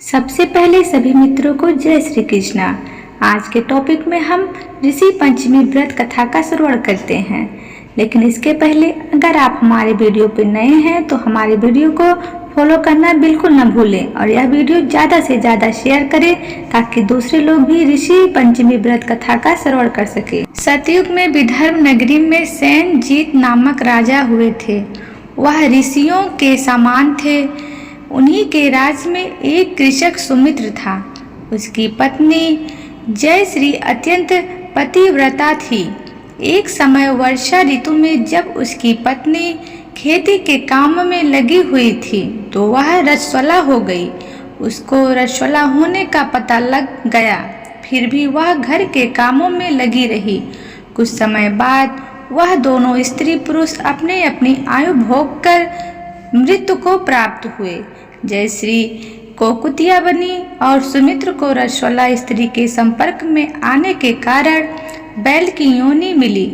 सबसे पहले सभी मित्रों को जय श्री कृष्णा। आज के टॉपिक में हम ऋषि पंचमी व्रत कथा का श्रवण करते हैं। लेकिन इसके पहले अगर आप हमारे वीडियो पर नए हैं तो हमारे वीडियो को फॉलो करना बिल्कुल न भूलें और यह वीडियो ज़्यादा से ज़्यादा शेयर करें ताकि दूसरे लोग भी ऋषि पंचमी व्रत कथा का श्रवण कर सके। सतयुग में विदर्भ नगरी में सेनजीत नामक राजा हुए थे। वह ऋषियों के समान थे। उन्हीं के राज्य में एक कृषक सुमित्र था। उसकी पत्नी जयश्री अत्यंत पतिव्रता थी। एक समय वर्षा ऋतु में जब उसकी पत्नी खेती के काम में लगी हुई थी तो वह रजस्वला हो गई। उसको रजस्वला होने का पता लग गया, फिर भी वह घर के कामों में लगी रही। कुछ समय बाद वह दोनों स्त्री पुरुष अपने अपनी आयु भोग कर मृत्यु को प्राप्त हुए। जयश्री को कुतिया बनी और सुमित्र को रजस्वला स्त्री के संपर्क में आने के कारण बैल की योनि मिली।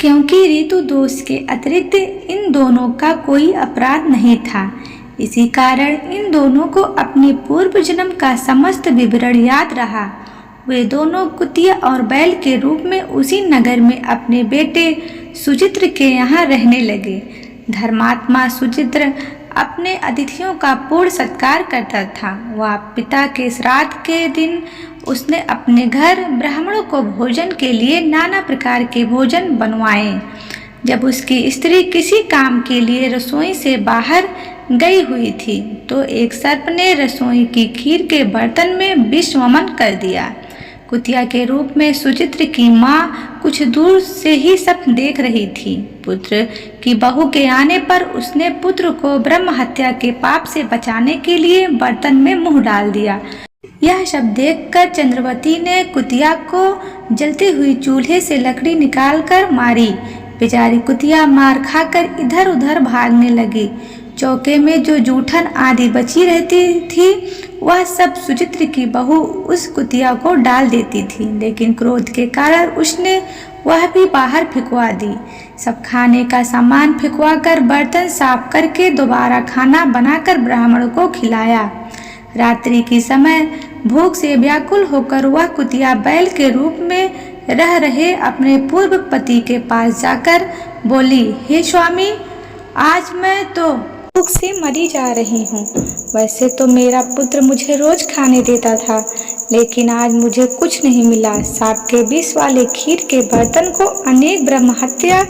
क्योंकि ऋतु दोष के अतिरिक्त इन दोनों का कोई अपराध नहीं था, इसी कारण इन दोनों को अपने पूर्व जन्म का समस्त विवरण याद रहा। वे दोनों कुतिया और बैल के रूप में उसी नगर में अपने बेटे सुचित्र के यहाँ रहने लगे। धर्मात्मा सुचित्र अपने अतिथियों का पूर्ण सत्कार करता था। वह पिता के श्राद्ध के दिन उसने अपने घर ब्राह्मणों को भोजन के लिए नाना प्रकार के भोजन बनवाए। जब उसकी स्त्री किसी काम के लिए रसोई से बाहर गई हुई थी तो एक सर्प ने रसोई की खीर के बर्तन में विष वमन कर दिया। कुतिया के रूप में सुचित्र की माँ कुछ दूर से ही सब देख रही थी। पुत्र की बहू के आने पर उसने पुत्र को ब्रह्म हत्या के पाप से बचाने के लिए बर्तन में मुंह डाल दिया। यह सब देखकर चंद्रवती ने कुतिया को जलती हुई चूल्हे से लकड़ी निकालकर मारी। बेचारी कुतिया मार खाकर इधर उधर भागने लगी। चौके में जो जूठन आदि बची रहती थी वह सब सुचित्र की बहू उस कुतिया को डाल देती थी, लेकिन क्रोध के कारण उसने वह भी बाहर फिकवा दी। सब खाने का सामान फिकवा कर बर्तन साफ करके दोबारा खाना बनाकर ब्राह्मण को खिलाया। रात्रि के समय भूख से व्याकुल होकर वह कुतिया बैल के रूप में रह रहे अपने पूर्व पति के पास जाकर बोली, हे स्वामी, आज मैं तो भूख से मरी जा रही हूँ। वैसे तो मेरा पुत्र मुझे रोज खाने देता था, लेकिन आज मुझे कुछ नहीं मिला। सांप के विष वाले खीर के बर्तन को अनेक ब्रह्म हत्या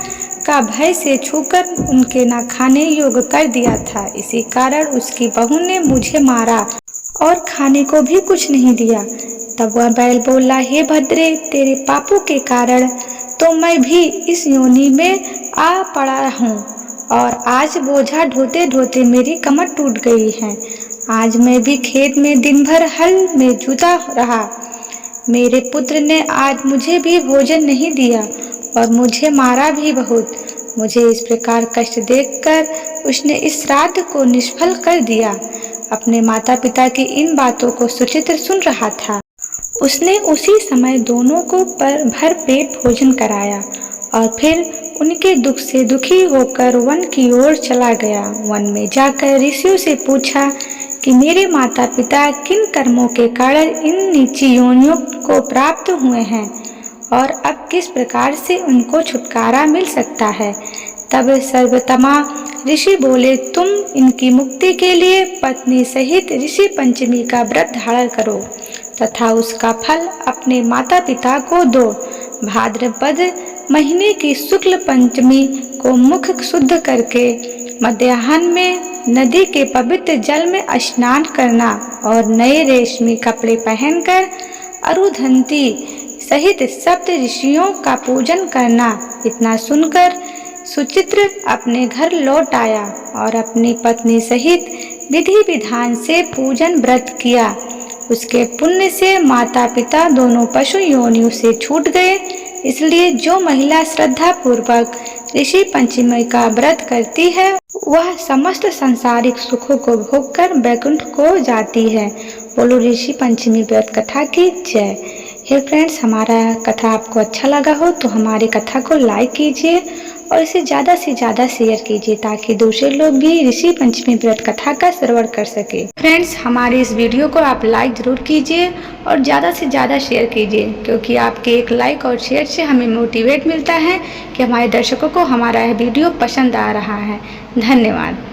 का भय से छूकर उनके न खाने योग्य कर दिया था। इसी कारण उसकी बहू ने मुझे मारा और खाने को भी कुछ नहीं दिया। तब वह बैल बोला, हे भद्रे, तेरे पापों के कारण तो मैं भी इस योनि में आ पड़ा हूँ और आज बोझा ढोते ढोते मेरी कमर टूट गई है। आज मैं भी खेत में दिन भर हल में जुता रहा। मेरे पुत्र ने आज मुझे भी भोजन नहीं दिया और मुझे मारा भी बहुत। मुझे इस प्रकार कष्ट देखकर उसने इस श्राद्ध को निष्फल कर दिया। अपने माता पिता की इन बातों को सुचित्र सुन रहा था। उसने उसी समय दोनों को भर पेट भोजन कराया और फिर उनके दुख से दुखी होकर वन की ओर चला गया। वन में जाकर ऋषियों से पूछा कि मेरे माता पिता किन कर्मों के कारण इन नीची योनियों को प्राप्त हुए हैं और अब किस प्रकार से उनको छुटकारा मिल सकता है। तब सर्वतमा ऋषि बोले, तुम इनकी मुक्ति के लिए पत्नी सहित ऋषि पंचमी का व्रत धारण करो तथा उसका फल अपने माता पिता को दो। भाद्रपद महीने की शुक्ल पंचमी को मुख शुद्ध करके मध्याह्न में नदी के पवित्र जल में स्नान करना और नए रेशमी कपड़े पहनकर अरुधंती सहित सप्त ऋषियों का पूजन करना। इतना सुनकर सुचित्र अपने घर लौट आया और अपनी पत्नी सहित विधि विधान से पूजन व्रत किया। उसके पुण्य से माता पिता दोनों पशु योनियों से छूट गए। इसलिए जो महिला श्रद्धा पूर्वक ऋषि पंचमी का व्रत करती है वह समस्त सांसारिक सुखों को भोगकर वैकुंठ को जाती है। बोलो ऋषि पंचमी व्रत कथा की जय। हे फ्रेंड्स, हमारा कथा आपको अच्छा लगा हो तो हमारी कथा को लाइक कीजिए और इसे ज़्यादा से ज़्यादा शेयर कीजिए ताकि दूसरे लोग भी ऋषि पंचमी व्रत कथा का श्रवण कर सके। फ्रेंड्स, हमारे इस वीडियो को आप लाइक ज़रूर कीजिए और ज़्यादा से ज़्यादा शेयर कीजिए, क्योंकि आपके एक लाइक और शेयर से हमें मोटिवेट मिलता है कि हमारे दर्शकों को हमारा यह वीडियो पसंद आ रहा है। धन्यवाद।